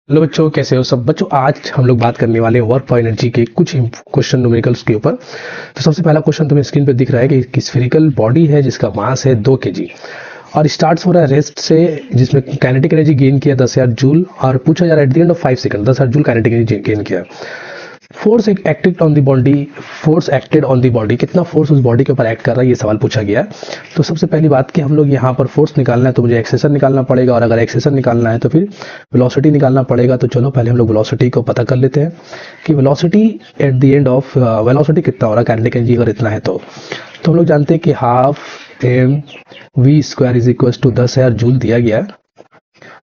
Hello बच्चों, कैसे हो सब बच्चों। आज हम लोग बात करने वाले हैं वर्क फॉर एनर्जी के कुछ क्वेश्चन न्यूमेरिकल्स के ऊपर। तो सबसे पहला क्वेश्चन तुम्हें स्क्रीन पे दिख रहा है कि स्फेरिकल बॉडी है जिसका मास है 2 kg और स्टार्ट हो रहा है रेस्ट से, जिसमें काइनेटिक एनर्जी गेन किया 10,000 जूल और पूछा जा रहा है at the end of 5 second 10,000 joule kinetic energy gain किया। Force acted on the body, कितना फोर्स उस बॉडी के ऊपर एक्ट कर रहा है, ये सवाल पूछा गया है। तो सबसे पहली बात कि हम लोग यहाँ पर फोर्स निकालना है तो मुझे एक्सेलरेशन निकालना पड़ेगा, और अगर एक्सेलरेशन निकालना है तो फिर वेलोसिटी निकालना पड़ेगा। तो चलो पहले हम लोग वेलोसिटी को पता कर लेते हैं कि velocity at the end of velocity कितना हो रहा है काइनेटिक एनर्जी अगर इतना है तो हम लोग जानते हैं कि half m v square is equal to 10,000 joule दिया गया है,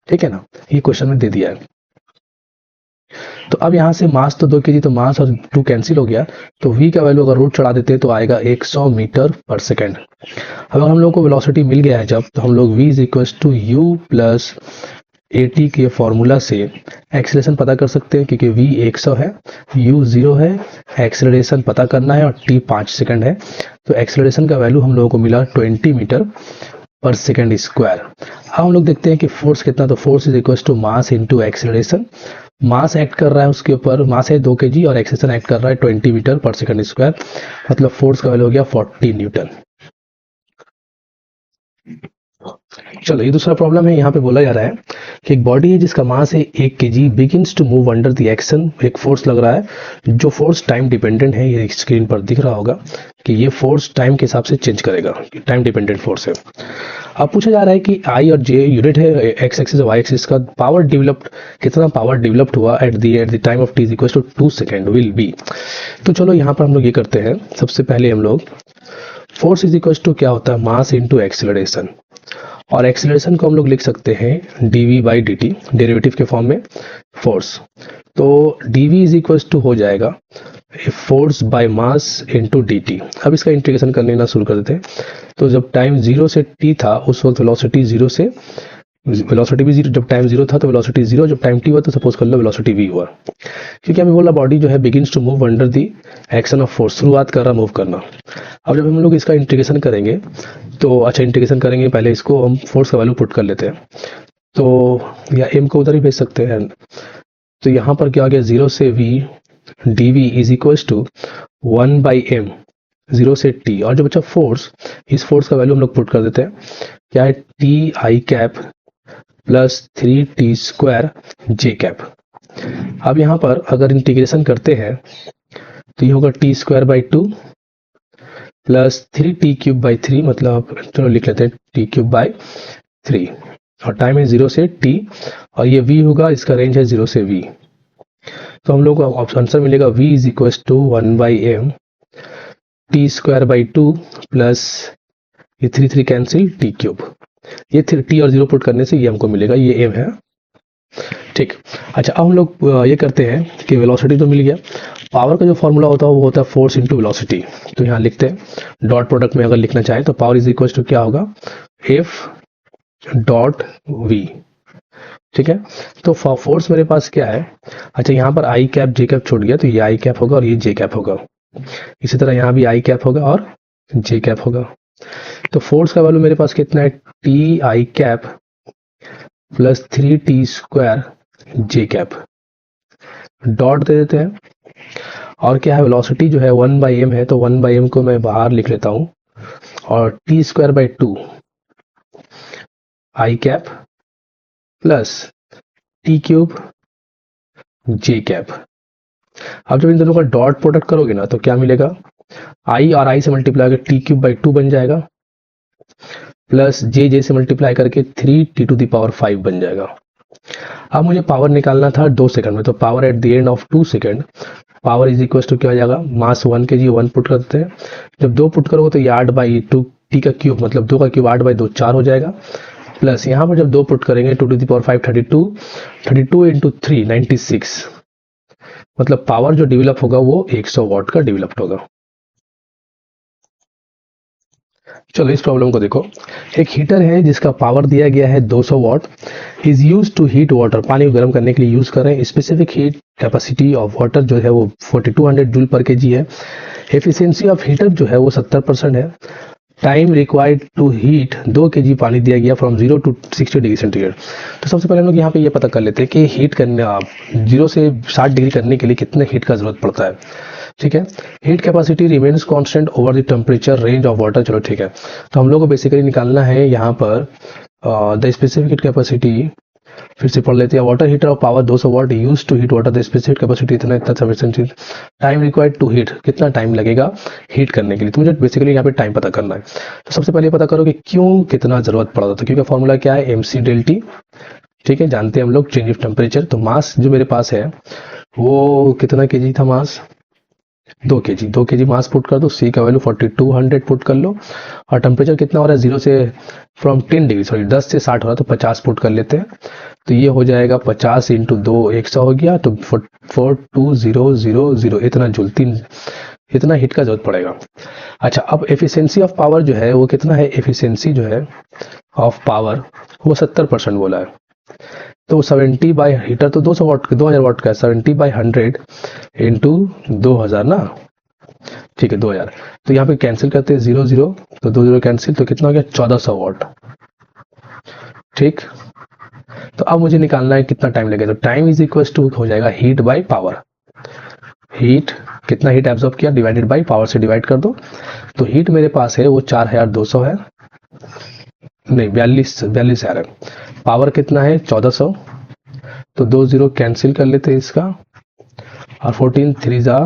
ठीक है ना। ये क्वेश्चन में दे दिया है। तो अब यहाँ से मास तो 2 kg, तो मास और 2 कैंसिल हो गया, तो v का वैल्यू अगर रूट चढ़ा देते हैं तो आएगा 100 मीटर पर सेकेंड। अब हम लोग को वेलोसिटी मिल गया है जब, तो हम लोग v is equal to u plus a t के फॉर्मूला से एक्सेलरेशन पता कर सकते हैं, क्योंकि v 100 है, u 0 है, एक्सेलरेशन पता करना है और t 5 सेकंड है। तो एक्सेलरेशन का वैल्यू हम लोगों को मिला 20 मीटर पर सेकेंड स्क्वायर। अब हम लोग देखते हैं कि फोर्स कितना, तो force is equal to mass into acceleration. Mass act कर रहा है उसके ऊपर, मास है 2 kg और एक्सेलरेशन एक्ट कर रहा है 20 मीटर पर सेकंड स्क्वायर, मतलब फोर्स का वैल्यू हो गया 40 न्यूटन। चलो ये दूसरा प्रॉब्लम है। यहाँ पे बोला जा रहा है कि एक बॉडी है जिसका मास है 1 kg begins to move under the action. एक फोर्स लग रहा है जो फोर्स टाइम डिपेंडेंट है, ये स्क्रीन पर दिख रहा होगा कि ये फोर्स टाइम के हिसाब से चेंज करेगा, टाइम डिपेंडेंट फोर्स है। अब पूछा जा रहा है कि आई और जे यूनिट है, एक्स एक्सिस और वाई एक्सिस का पावर डेवलप्ड, कितना पावर डेवलप्ड हुआ at the time of t is equal to 2 second will be. तो चलो यहाँ पर हम लोग ये करते हैं, सबसे पहले हम लोग फोर्स इज इक्वल टू क्या होता है, मास इंटू एक्सेलरेशन, और एक्सेलरेशन को हम लोग लिख सकते हैं dv by D T, derivative के फॉर्म में फोर्स। तो dv इज इक्वल टू हो जाएगा force by mass into D T. अब इसका इंटीग्रेशन करने ना शुरू कर देते हैं। तो जब टाइम 0 से t था उस वक्त वेलोसिटी 0 से, वेलोसिटी भी 0, जब टाइम 0 था तो वेलोसिटी 0, जब टाइम t हुआ तो सपोज कर लो वेलोसिटी v हुआ, क्योंकि हमें बोला बॉडी जो है begins to move under the action of force, शुरुआत कर रहा मूव करना। अब जब हम लोग इसका इंटीग्रेशन करेंगे तो अच्छा इंटीग्रेशन करेंगे, पहले इसको हम फोर्स का वैल्यू पुट कर लेते हैं, तो या m को उधर ही भेज सकते हैं। तो यहाँ पर क्या आ गया, 0 से v dv is equal to 1 by m, 0 से t, और जो बच्चा फोर्स, इस फोर्स का वैल्यू हम लोग पुट कर देते हैं, क्या है t i cap plus 3t square j cap. अब यहाँ पर अगर इंटीग्रेशन करते हैं तो ये होगा T square by 2 plus 3t cube by 3, मतलब चलो लिख लेते हैं टी क्यूब बाई 3, और टाइम है 0 से t, और ये v होगा, इसका रेंज है 0 से v। तो हम लोग को आंसर मिलेगा v is equal to 1 by m t square by 2 plus ये 3 कैंसिल टी क्यूब, ये टी और 0 पुट करने से ये हमको मिलेगा, ये m है, ठीक। अच्छा अब हम लोग ये करते हैं कि वेलोसिटी तो मिल गया, पावर का जो फॉर्मूला होता है वो होता है फोर्स इंटू वेलोसिटी। तो यहाँ लिखते हैं डॉट प्रोडक्ट में, अगर लिखना चाहे तो पावर इज इक्वल टू क्या होगा, एफ डॉट वी, ठीक है। तो फोर्स मेरे पास क्या है, अच्छा यहाँ पर आई कैप जे कैप छूट गया, तो ये आई कैप होगा और ये जे कैप होगा, इसी तरह यहाँ भी आई कैप होगा और जे कैप होगा। तो फोर्स का वैल्यू मेरे पास कितना है, t i cap plus 3t square j cap, dot दे देते हैं, और क्या है वेलोसिटी जो है 1 बाई एम है, तो 1 बाई एम को मैं बाहर लिख लेता हूँ, और T square by 2 I cap plus T cube J cap. अब जब इन दोनों का डॉट प्रोडक्ट करोगे ना तो क्या मिलेगा, आई और आई से मल्टीप्लाई करके टी क्यूब बाई 2 बन जाएगा, प्लस जे से मल्टीप्लाई करके 3t टू द पावर 5 बन जाएगा। अब मुझे पावर निकालना था 2 सेकंड में, तो power at the end of 2 second, power is equal to क्या हो जाएगा, मास 1 kg 1 पुट करते हैं, जब 2 पुट करोगे तो ये 8 बाई 2 टी का क्यूब, मतलब 2 का क्यूब 8 बाई 2 4 हो जाएगा, प्लस यहाँ पर जब 2 पुट करेंगे 2 टू द पावर 5 32 इंटू 3 96, मतलब पावर जो डेवलप होगा वो 100 वाट का डेवलप्ड होगा। चलो इस प्रॉब्लम को देखो, एक हीटर है जिसका पावर दिया गया है 200 watt, is use to heat water, पानी को गर्म करने के लिए यूज कर रहे हैं। Specific heat capacity of water जो है वो 4200 जूल पर केजी है। एफिशिएंसी ऑफ हीटर जो है वो 70% है। Time required to heat 2 kg पानी दिया गया फ्रॉम 0 to 60 डिग्री सेंटीग्रेड। तो सबसे पहले हम लोग यहाँ पे ये पता कर लेते हैं कि हीट करने 0 से 60 डिग्री करने के लिए कितने हीट का जरूरत पड़ता है। ठीक है, heat capacity remains constant over the temperature range of water. चलो ठीक है, तो हम लोग को बेसिकली निकालना है यहाँ पर द स्पेसिफिक हीट कैपेसिटी। फिर से पढ़ लेते हैं, water heater of power 200 watt use to heat water, the specific capacity इतना sufficient, time required to heat, कितना टाइम लगेगा हीट करने के लिए। तो मुझे बेसिकली यहाँ पे टाइम पता करना है। तो सबसे पहले पता करो कि क्यों कितना जरूरत पड़ा था। तो क्योंकि फॉर्मूला क्या है, MC डेल टी। ठीक है, जानते हैं हम लोग चेंज ऑफ टेम्परेचर। तो मास जो मेरे पास है वो कितना केजी था, मास 2 kg। 2 kg मास पुट कर दो, सी का वैल्यू 4200 पुट कर लो, और टेम्परेचर कितना हो रहा है 0 से फ्रॉम 10 डिग्री, सॉरी 10 से 60 हो रहा है, तो 50 पुट कर लेते हैं। तो ये हो जाएगा 50 इंटू 2 100 हो गया, तो 42000 इतना जूल, इतना हीट का जरूरत पड़ेगा। अच्छा, अब एफिशिएंसी ऑफ पावर जो है वो कितना है, एफिशिएंसी जो है ऑफ पावर वो 70% बोला है। तो 70 बाई हीटर तो 200 वाट 2000 वाट का है, 70 बाई 100 इंटू 2000 ना। ठीक है 2000, तो यहाँ पे कैंसिल करते हैं 0 0, तो 2 0 कैंसिल, तो कितना हो गया 1400 वाट। ठीक, तो अब मुझे निकालना है कितना टाइम लगेगा। तो टाइम इज इक्वल टू हो जाएगा हीट बाई पावर। हीट कितना हीट एब्जॉर्ब किया डिवाइडेड बाई पावर से डिवाइड कर दो। तो हीट मेरे पास है वो 4200 है, नहीं 42,000 है। पावर कितना है 1400, तो 2 0 कैंसिल कर लेते हैं इसका, और 14 3 जा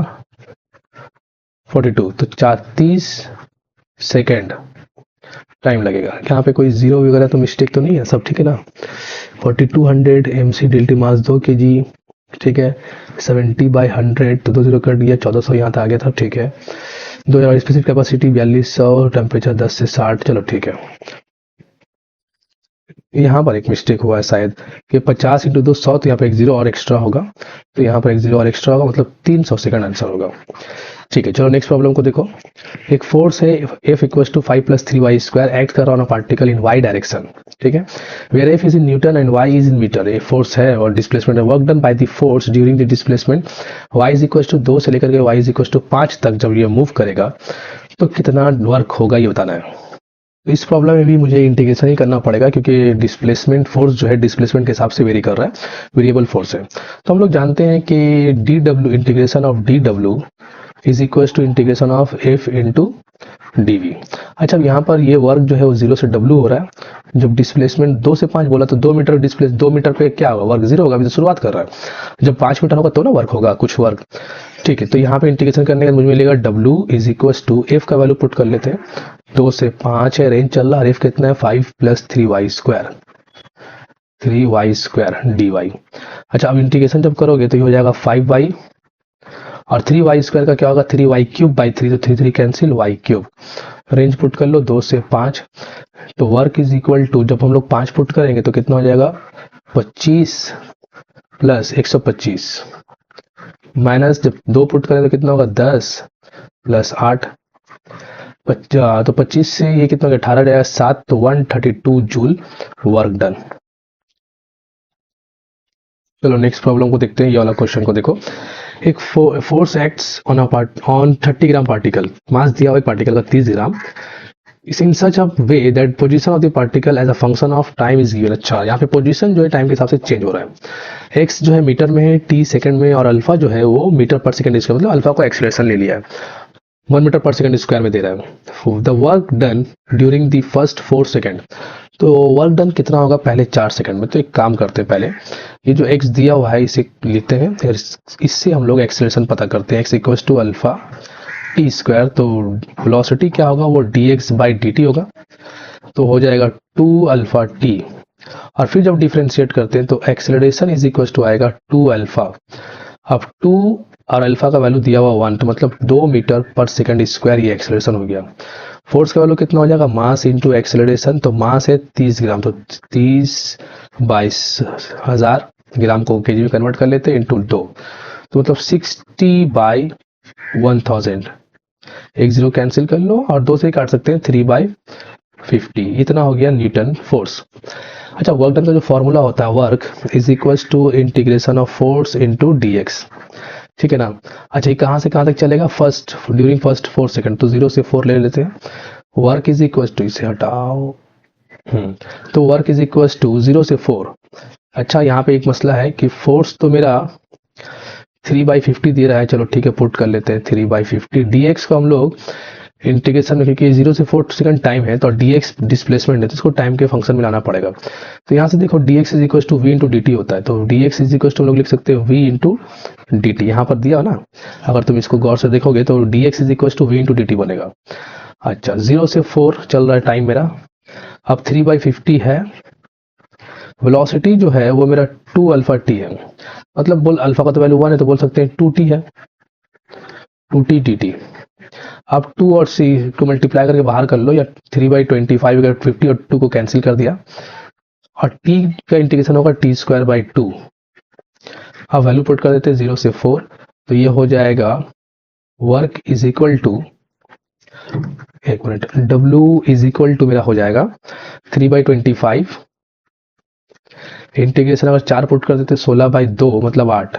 42, तो 34 सेकेंड टाइम लगेगा। यहाँ पे कोई जीरो वगैरह तो मिस्टेक तो नहीं है, सब ठीक है ना। 4200 MC डेल्टी मास 2 kg। ठीक है, 70 बाई 100, तो 2 0 कर दिया, 1400 यहाँ तक आ गया था। ठीक है, 2000 स्पेसिफिक कैपेसिटी 4200, टेम्परेचर 10 से 60। चलो ठीक है, यहाँ पर एक मिस्टेक हुआ है शायद कि 50 इंटू 2 100, तो यहाँ पे एक जीरो और एक्स्ट्रा होगा, तो यहाँ पर एक जीरो और एक्स्ट्रा होगा, मतलब 300 सेकंड आंसर होगा। ठीक है, चलो नेक्स्ट प्रॉब्लम को देखो। एक फोर्स है F equal to 5 + 3y square act कर on a particle in y direction. ठीक है, where F is in newton and y is in metre. ये फोर्स है और डिस्प्लेसमेंट है। Work done by the force during the displacement y is equal to 2 से लेकर के y इज इक्वल टू 5 तक जब ये मूव करेगा तो कितना वर्क होगा ये बताना है। तो इस प्रॉब्लम में भी मुझे इंटीग्रेशन ही करना पड़ेगा, क्योंकि डिस्प्लेसमेंट फोर्स जो है डिस्प्लेसमेंट के हिसाब से वेरी कर रहा है, वेरिएबल फोर्स है। तो हम लोग जानते हैं कि dw integration of dw is equal to integration of F into dv। अच्छा, अब यहाँ पर ये वर्क जो है वो 0 से w हो रहा है। जब डिस्प्लेसमेंट 2 से 5 बोला तो 2 मीटर डिस्प्लेस, 2 मीटर पे क्या होगा, वर्क 0 होगा, अभी तो शुरुआत कर रहा है। जब 5 मीटर होगा तो ना वर्क होगा कुछ वर्क। ठीक है, तो यहाँ पे इंटीग्रेशन करने का मुझे मिलेगा w is equal to F का वैल्यू पुट कर लेते हैं, 2 से 5 है, रेंज चल रहा है, F कितना है 5 + 3y square, 3y square dy। अच्छा, अब इंटीग्रेशन जब करोगे तो ये हो जाएगा 5y, और 3y स्क्वायर का क्या होगा 3y क्यूब बाई 3, तो 3 3 cancel, y cube. Range put कर लो 2 से 5, तो वर्क इज इक्वल टू, जब हम लोग 5 पुट करेंगे तो कितना हो जाएगा 25 + 125, माइनस जब 2 पुट करें तो कितना होगा 10 + 8, तो 25 से ये कितना होगा 18 जाएगा 7, तो 132 जूल वर्क डन। चलो नेक्स्ट प्रॉब्लम को देखते हैं, ये वाला क्वेश्चन को देखो। एक force acts on 30 gram particle, mass दिया हुआ एक पार्टिकल का 30 gram, is in such a way that position of the particle as a function of time is given. अच्छा, यहाँ पे पोजीशन जो है टाइम के हिसाब से चेंज हो रहा है। एक्स जो है मीटर में है, टी सेकंड में, और अल्फा जो है वो मीटर पर सेकंड स्क्वायर, मतलब अल्फा को एक्सीलरेशन ले लिया है, 1 मीटर पर सेकंड स्क्वायर में दे रहा है। The work done during the first 4 second, तो वर्क डन कितना होगा पहले 4 सेकंड में। तो एक काम करते हैं, पहले ये जो x दिया हुआ है इसे लेते हैं, फिर इससे हम लोग एक्सीलरेशन पता करते हैं। x equal to alpha t square, तो वेलोसिटी क्या होगा वो dx बाई dt होगा, तो हो जाएगा 2 अल्फा टी। और फिर जब डिफ्रेंशिएट करते हैं तो एक्सेलरेशन इज इक्वल टू आएगा 2 अल्फा। अब 2 और अल्फा का वैल्यू दिया हुआ 1, तो मतलब 2 मीटर पर सेकंड स्क्वायर ये एक्सेलरेशन हो गया। फोर्स का वैल्यू कितना हो जाएगा, मास इंटू एक्सेलरेशन, तो मास है 30 ग्राम, तो 30 22,000 ग्राम को केजी में कन्वर्ट कर लेते हैं इंटू 2, तो मतलब 60 बाई 1000, एक जीरो कैंसिल कर लो और 2 से काट सकते हैं, 3/50, इतना हो गया न्यूटन फोर्स। अच्छा, वर्क डन का जो फॉर्मूला होता है, work is equal to integration of force into dx। ठीक है ना। अच्छा, ये कहाँ से कहाँ तक चलेगा, ड्यूरिंग फर्स्ट 4 सेकंड, तो 0 से 4 ले लेते हैं, वर्क इज इक्वल टू, इसे हटाओ, तो वर्क इज इक्वल टू 0 से 4। अच्छा यहाँ पे एक मसला है कि फोर्स तो मेरा 3/50 दे रहा है, चलो ठीक है पुट कर लेते हैं 3/50। dx को हम लोग इंटीग्रेशन में, क्योंकि 0 से 4 सेकंड टाइम है तो dx डिस्प्लेसमेंट है तो इसको टाइम के फंक्शन में लाना पड़ेगा। तो यहाँ से देखो dx is equal to v into d होता है, तो dx इज इक्वल टू हम लोग लिख सकते हैं v इंटू डी टी, यहाँ पर दिया हो ना, अगर तुम इसको गौर से देखोगे तो dx is equal to v into d बनेगा। अच्छा 0 से 4 चल रहा है टाइम मेरा, अब 3/50 है, वेलोसिटी जो है वो मेरा 2 अल्फा टी है, मतलब बोल अल्फा का तो वैल्यू 1 है तो बोल सकते हैं 2t है, 2t dt। अब 2 और c को मल्टीप्लाई करके बाहर कर लो, या 3/25 अगर 50 और 2 को कैंसिल कर दिया, और t का इंटीग्रेशन होगा t²/2। अब वैल्यू पुट कर देते हैं 0 से 4, तो ये हो जाएगा वर्क इज इक्वल टू, एक minute, W is equal to मेरा हो जाएगा 3/25, इंटीग्रेशन अगर 4 पुट कर देते 16/2 मतलब 8,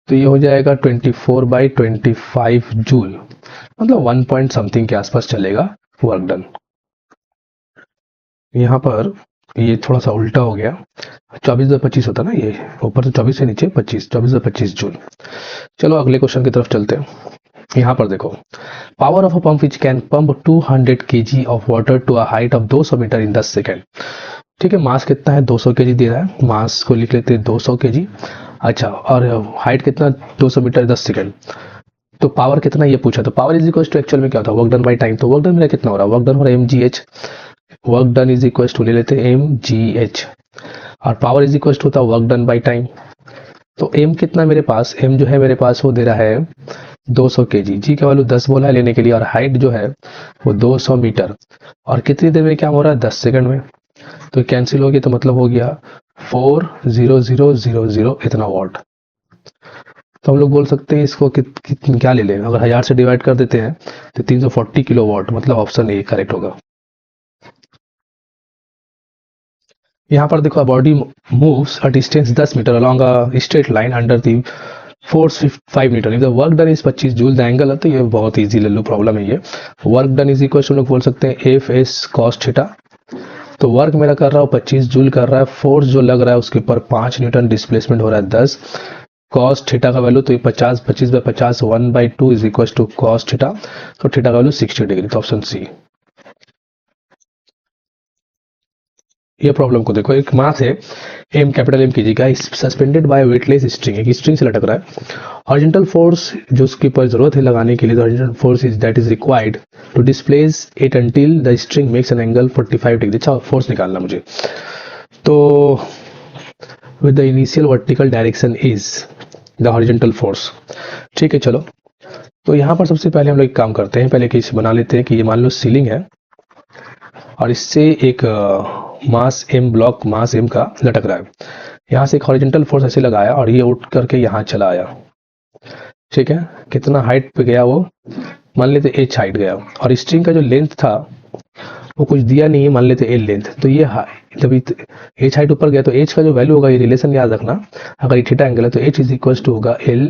तो ये हो जाएगा 24/25 जूल, मतलब 1 पॉइंट समथिंग के आसपास चलेगा वर्क डन। यहाँ पर ये थोड़ा सा उल्टा हो गया, 24/25 होता ना, ये ऊपर से 24 से नीचे 25, 24/25 जूल। चलो अगले क्वेश्चन की तरफ चलते हैं। यहाँ पर देखो, power of a pump which can pump 200 kg of water to a height of 200 meter in 10 second. ठीक है, मास कितना है 200 kg दे रहा है, मास को लिख लेते हैं 200 kg। अच्छा, और हाइट कितना 200 मीटर 10 सेकेंड, तो पावर कितना ये पूछा, तो power is equal to actual में क्या होता है वर्क डन बाई टाइम, तो वर्क डन मेरा कितना हो रहा है, वर्क डन हो रहा है mgh, work done is equal to ले लेते हैं mgh, और पावर इज इक्वल टू होता है वर्क डन बाई टाइम। तो m कितना मेरे पास, m जो है मेरे पास वो दे रहा है 200 kg, जी का वैल्यू 10 बोला है लेने के लिए, और हाइट जो है वो 200 मीटर, और कितनी देर में क्या हो रहा है 10 सेकंड में, तो कैंसिल हो गया, तो मतलब हो गया 40000 इतना वॉट। तो हम लोग बोल सकते हैं इसको क्या ले लें, अगर 1000 से डिवाइड कर देते हैं तो 340 किलो वॉट, मतलब ऑप्शन ए करेक्ट होगा। यहाँ पर देखो, body moves a distance 10 meter along a straight line under the force 5 meter, if the work done is 25 joule the angle है, तो ये बहुत इजी ले लो प्रॉब्लम है ये। वर्क डन इज इक्वल हम लोग बोल सकते हैं एफ एस कॉस थीटा, तो वर्क मेरा कर रहा हूँ 25 जूल कर रहा है, फोर्स जो लग रहा है उसके ऊपर 5 न्यूटन, डिस्प्लेसमेंट हो रहा है 10, कॉस थीटा का वैल्यू तो ये 50 25/50 1/2 is equal to cos theta, तो थीटा का वैल्यू 60 डिग्री, तो ऑप्शन सी। ये प्रॉब्लम को देखो, एक मास है एम, कैपिटल एम कीजिएगा, सस्पेंडेड बाय वेटलेस स्ट्रिंग, एक स्ट्रिंग से लटक रहा है, हॉरिजॉन्टल फोर्स जो उसके ऊपर जरूरत है लगाने के लिए, horizontal force is that is required to displace it until the string makes an angle 45 degree. अच्छा, फोर्स निकालना मुझे, तो with the initial vertical direction is the horizontal force. ठीक है, चलो तो यहाँ पर सबसे पहले हम लोग एक काम करते हैं, पहले केस बना लेते हैं कि ये मान लो सीलिंग है और इससे एक मास एम, ब्लॉक मास एम का लटक रहा है, यहाँ से एक हॉरिजॉन्टल फोर्स ऐसे लगाया और ये उठ करके यहाँ चला आया। ठीक है, कितना हाइट पे गया वो, मान लेते h हाइट गया, और स्ट्रिंग का जो लेंथ था वो कुछ दिया नहीं है, मान लेते l लेंथ, तो ये जब h हाइट ऊपर गया तो h का जो वैल्यू होगा, ये रिलेशन याद रखना, अगर ये थीटा एंगल है तो h इज इक्वल टू होगा l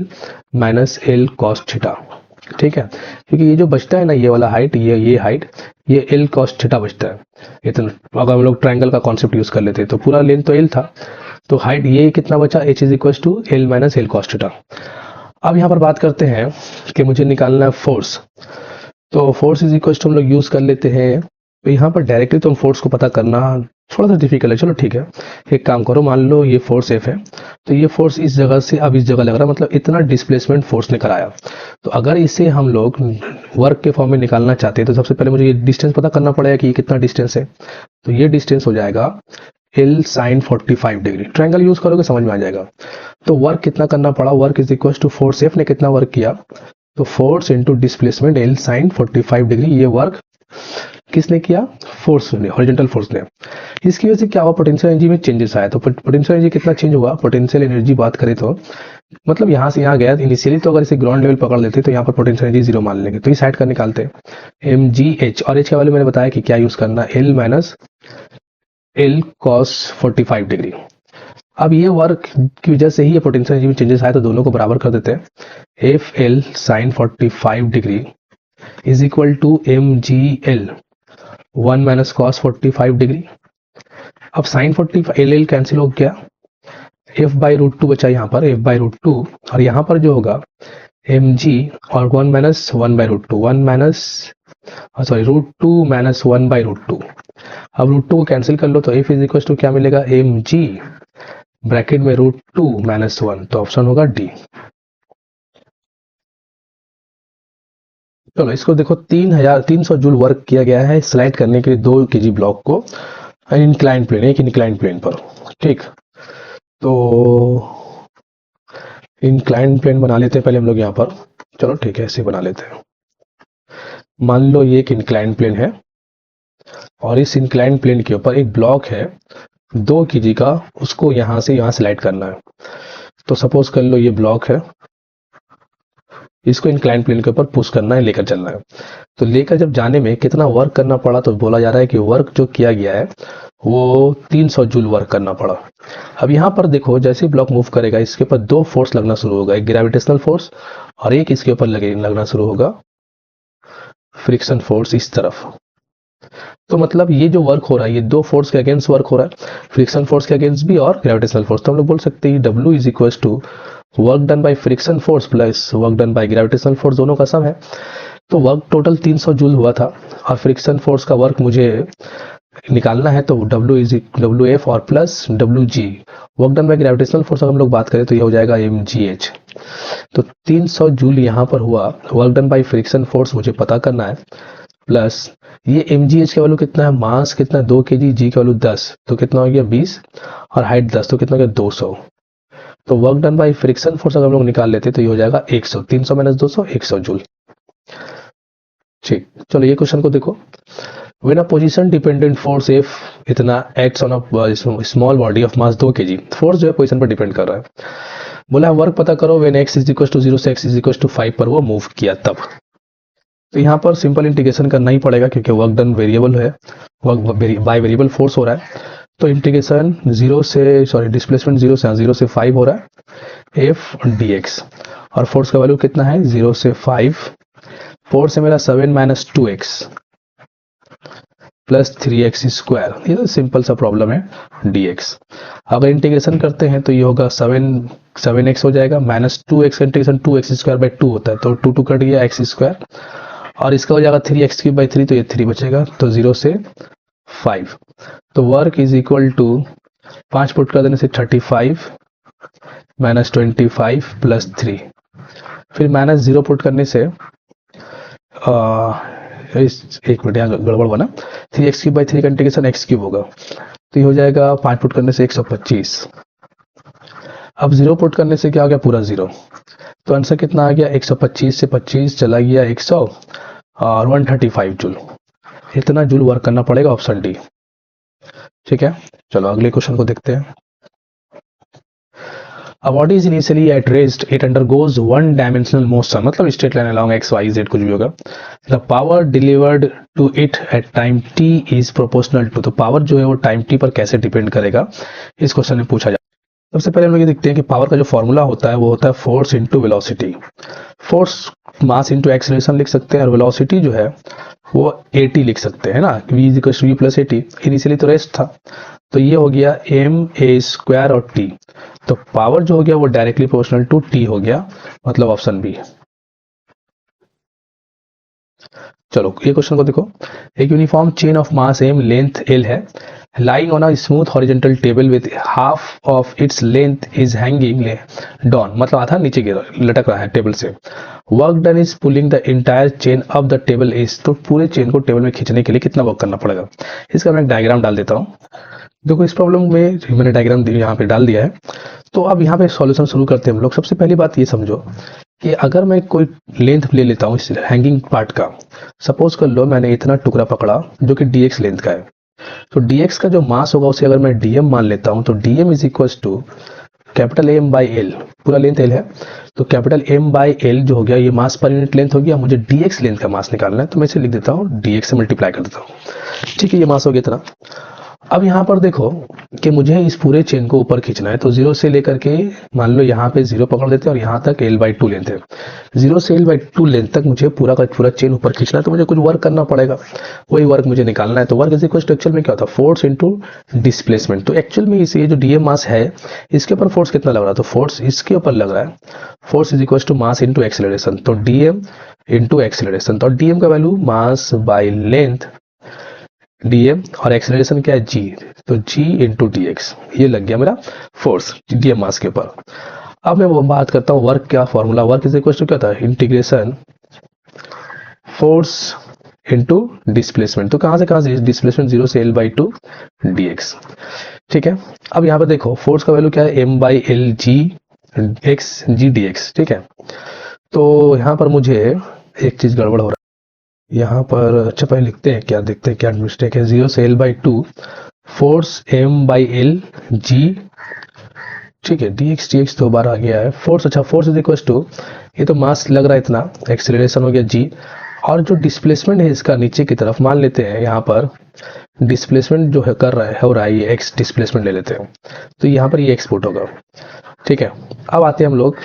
minus l cos theta. ठीक है, क्योंकि ये जो बचता है ना ये वाला हाइट, ये हाइट, ये l कॉस थीटा बचता है इतना। अगर हम लोग ट्रायंगल का कॉन्सेप्ट यूज कर लेते हैं तो पूरा लेंथ तो l था, तो हाइट ये कितना बचा, h is equal to l minus l cos theta. अब यहाँ पर बात करते हैं कि मुझे निकालना है फोर्स, तो फोर्स इज इक्वल टू हम लोग यूज कर लेते हैं, तो यहाँ पर डायरेक्टली तो हम फोर्स को पता करना थोड़ा सा डिफिकल्ट है। चलो ठीक है, एक काम करो, मान लो ये फोर्स एफ है, तो ये फोर्स इस जगह से अब इस जगह लग रहा है, मतलब इतना डिस्प्लेसमेंट फोर्स ने कराया। तो अगर इसे हम लोग वर्क के फॉर्म में निकालना चाहते हैं तो सबसे पहले मुझे ये डिस्टेंस पता करना पड़ेगा कि ये कितना डिस्टेंस है, तो ये डिस्टेंस हो जाएगा L sin 45 degree, triangle use करोगे समझ में आ जाएगा। तो वर्क कितना करना पड़ा, work is equal to force F ने कितना वर्क किया, तो force into displacement L sin 45 degree, ये वर्क किसने किया, फोर्स ने, हॉरिजॉन्टल फोर्स ने। इसकी वजह से क्या हुआ, पोटेंशियल एनर्जी में चेंजेस आया, तो पोटेंशियल एनर्जी कितना चेंज हुआ, पोटेंशियल एनर्जी बात करें तो मतलब यहाँ से यहाँ गया इनिशियली, तो अगर इसे ग्राउंड लेवल पकड़ लेते तो यहाँ पर पोटेंशियल एनर्जी 0 मान लेंगे, तो इस साइड का निकालते हैं mgh, और h का वैल्यू मैंने बताया कि क्या यूज करना, L minus L cos 45 degree. अब ये वर्क की वजह से ही ये पोटेंशियल एनर्जी में चेंजेस आया, तो दोनों को बराबर कर देते हैं, F L sine 45 degree is equal to mgl 1 minus cos 45 degree. अब साइन 45 एल कैंसिल हो गया, f बाई रूट टू बचा यहाँ पर, f बाई रूट टू, और यहाँ पर जो होगा mg और 1 minus 1 by root two, 1 minus sorry root two minus 1 by root two. अब रूट टू को कैंसिल कर लो तो f इज इक्वल टू क्या मिलेगा, mg ब्रैकेट में रूट टू माइनस 1, तो ऑप्शन होगा डी। चलो इसको देखो, 300 जूल वर्क किया गया है स्लाइड करने के लिए 2 kg ब्लॉक को इंक्लाइन प्लेन, एक इंक्लाइन प्लेन पर। ठीक, तो इंक्लाइन प्लेन बना लेते हैं पहले हम लोग यहाँ पर। चलो ठीक है, ऐसे बना लेते हैं। मान लो ये एक इंक्लाइन प्लेन है और इस इंक्लाइन प्लेन के ऊपर एक ब्लॉक है 2 kg का, उसको यहाँ से यहाँ स्लाइड करना है। तो सपोज कर लो ये ब्लॉक है, इसको इंक्लाइन प्लेन के ऊपर पुश करना है, लेकर चलना है। तो लेकर जब जाने में कितना वर्क करना पड़ा, तो बोला जा रहा है कि वर्क जो किया गया है वो 300 जूल वर्क करना पड़ा। अब यहाँ पर देखो, जैसे ब्लॉक मूव करेगा इसके ऊपर 2 फोर्स लगना शुरू होगा, एक ग्रेविटेशनल फोर्स और एक इसके ऊपर लगना शुरू होगा फ्रिक्शन फोर्स इस तरफ। तो मतलब ये जो वर्क हो रहा है ये 2 फोर्स के अगेंस्ट वर्क हो रहा है, फ्रिक्शन फोर्स के अगेंस्ट भी और ग्रेविटेशनल फोर्स। तो हम लोग बोल सकते हैं W is equal to work done by friction force plus work done by gravitational force, दोनों का सम है। तो वर्क टोटल 300 जूल हुआ था और फ्रिक्शन फोर्स का वर्क मुझे निकालना है, तो WF और plus WG work done by gravitational force अगर हम लोग बात करें तो ये हो जाएगा mgh। तो 300 जूल यहाँ पर हुआ, work done by friction force मुझे पता करना है, प्लस ये mgh का वैल्यू कितना है, मास कितना है 2 kg, g का वैल्यू 10, तो कितना हो गया 20 और हाइट 10, तो कितना हो गया 200। तो work done by friction force अगर हम लोग निकाल लेते तो ये हो जाएगा 100, 300 माइनस 200 100 जूल। ठीक, चलो ये क्वेश्चन को देखो। When a position dependent force F इतना acts on a small body of mass 2 kg, force जो है पोजीशन पर डिपेंड कर रहा है। बोला वर्क पता करो when x is equal to 0 से x is equal to 5 पर वो मूव किया तब। तो यहाँ पर सिंपल इंटीग्रेशन करना ही पड़ेगा क्योंकि वर्क डन वेरिएबल है, वर्क बाय वेरिएबल फोर्स हो रहा है। तो इंटीग्रेशन डिस्प्लेसमेंट 0 से 5 हो रहा है f dx, और फोर्स का वैल्यू कितना है 0 से 5, फोर्स है मेरा 7 minus 2x plus 3x square. ये तो सिंपल सा प्रॉब्लम है dx। अगर इंटीग्रेशन करते हैं तो ये होगा 7x हो जाएगा, माइनस 2x का इंटीग्रेशन 2x स्क्वायर बाई 2 होता है, तो 2 कट गया x स्क्वायर, और इसका हो जाएगा 3x क्यूब बाई 3, तो ये 3 बचेगा, तो 0 से 5। तो work is equal to 5 put कर देने से 35 माइनस 25 प्लस 3, फिर माइनस 0 पुट करने से एक मिनट यहाँ गड़बड़ बना, 3x क्यूब बाई 3 का इंटीग्रेशन x क्यूब होगा, तो ये हो जाएगा 5 पुट करने से 125। अब 0 पुट करने से क्या हो गया पूरा 0, तो आंसर कितना आ गया 125 से 25 चला गया 100 और 135 जूल। इतना जूल वर्क करना पड़ेगा, ऑप्शन डी। ठीक है, चलो अगले क्वेश्चन को देखते हैं। A body is initially at rest, it undergoes one dimensional motion, मतलब straight line along x y z कुछ भी होगा। The power delivered to it at time t is proportional to, तो पावर जो है वो टाइम t पर कैसे डिपेंड करेगा, इस क्वेश्चन में पूछा जाए। सबसे पहले हम लोग ये देखते हैं कि पावर का जो फॉर्मूला होता है वो होता है force into velocity. Force mass into acceleration लिख सकते हैं, और वेलोसिटी जो है वो at लिख सकते हैं ना, v is equal to v plus at। Initially तो रेस्ट था, तो ये हो गया ma स्क्वायर और t, तो पावर जो हो गया वो डायरेक्टली प्रोपोर्शनल टू t हो गया, मतलब ऑप्शन बी। चलो ये क्वेश्चन को देखो। एक uniform chain of mass m length l है, lying on a smooth horizontal table with half of its length is hanging down, मतलब आधा नीचे गिर लटक रहा है टेबल से। Work done is pulling the entire chain up the table is, तो पूरे चेन को टेबल में खींचने के लिए कितना वर्क करना पड़ेगा, इसका मैं एक डायग्राम डाल देता हूँ। देखो इस प्रॉब्लम में मैंने डायग्राम यहाँ पे डाल दिया है। तो अब यहाँ पे सॉल्यूशन शुरू करते हैं हम लोग। सबसे पहली बात ये समझो कि अगर मैं कोई लेंथ ले लेता हूँ इस हैंगिंग पार्ट का, सपोज कर लो मैंने इतना टुकड़ा पकड़ा जो कि dx लेंथ का है, तो dx का जो मास होगा उसे अगर मैं dm मान लेता हूँ, तो dm is equal to capital M by L, पूरा लेंथ l है, तो कैपिटल M बाई एल जो हो गया ये मास पर यूनिट लेंथ हो गया। मुझे dx लेंथ का मास निकालना है, तो मैं इसे लिख देता हूँ dx से मल्टीप्लाई कर देता हूँ। ठीक है, ये मास हो गया इतना। अब यहाँ पर देखो कि मुझे इस पूरे चेन को ऊपर खींचना है, तो 0 से लेकर के मान लो यहाँ पे 0 पकड़ लेते हैं और यहाँ तक l/2 लेंथ है। 0 से l/2 लेंथ तक मुझे पूरा का पूरा चेन ऊपर खींचना है, तो मुझे कुछ वर्क करना पड़ेगा, वही वर्क मुझे निकालना है। तो work is equal to actual में क्या होता है, फोर्स इनटू डिस्प्लेसमेंट। तो एक्चुअल में इस ये जो डीएम मास है इसके ऊपर फोर्स कितना लग रहा है, तो फोर्स इसके ऊपर लग रहा है, force is equal to mass into acceleration. तो डीएम इनटू एक्सेलरेशन, तो डीएम का value mass by length DM और एक्सेलरेशन क्या है जी, तो जी इंटू डी एक्स, ये लग गया मेरा फोर्स डीएम मास के ऊपर। अब मैं वो बात करता हूँ वर्क क्या formula, work is equal to क्या था, इंटीग्रेशन फोर्स इंटू डिस्प्लेसमेंट। तो कहाँ से डिस्प्लेसमेंट 0 से l/2 dx। ठीक है, अब यहाँ पे देखो फोर्स का वैल्यू क्या है, m/l g x g dx। ठीक है, तो यहाँ पर मुझे एक चीज गड़बड़ हो रहा है यहाँ पर। अच्छा पहले लिखते हैं, क्या देखते हैं क्या मिस्टेक है। 0 से l/2 फोर्स m/l g, ठीक है, dx तो बार आ गया है फोर्स। अच्छा फोर्स इज इक्वल टू, ये तो मास लग रहा है इतना, एक्सेलरेशन हो गया g, और जो डिस्प्लेसमेंट है इसका नीचे की तरफ मान लेते हैं, यहाँ पर डिस्प्लेसमेंट जो है कर रहा है हो रहा है ये x डिस्प्लेसमेंट ले लेते हैं, तो यहाँ पर ये एक्सपोर्ट होगा। ठीक है, अब आते हैं हम लोग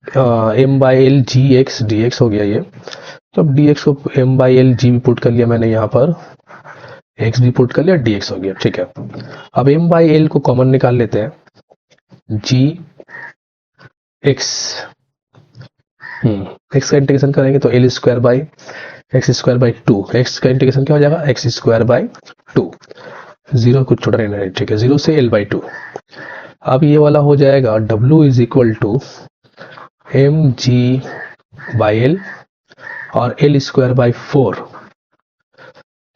m/l g x dx हो गया ये। तो अब dx को m/l g भी पुट कर लिया मैंने, यहाँ पर x भी पुट कर लिया, dx हो गया। ठीक है, अब m/l को कॉमन निकाल लेते हैं, g x x का इंटीग्रेशन करेंगे तो l² x का इंटीग्रेशन क्या हो जाएगा, x²/2, 0 कुछ छोटा नहीं है। ठीक है, 0 से l/2। अब ये वाला हो जाएगा w is equal to mg/l और l²/4।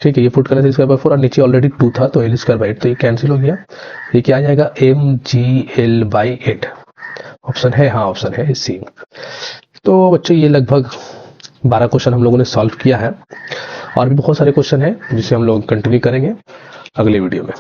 ठीक है, ये पुट करने से l²/4 और नीचे ऑलरेडी 2 था तो l²/8, तो ये कैंसिल हो गया। ये क्या आ जाएगा, mgl/8। ऑप्शन है, हाँ ऑप्शन है सी। तो बच्चों ये लगभग 12 क्वेश्चन हम लोगों ने सॉल्व किया है, और भी बहुत सारे क्वेश्चन हैं जिसे हम लोग कंटिन्यू करेंगे अगले वीडियो में।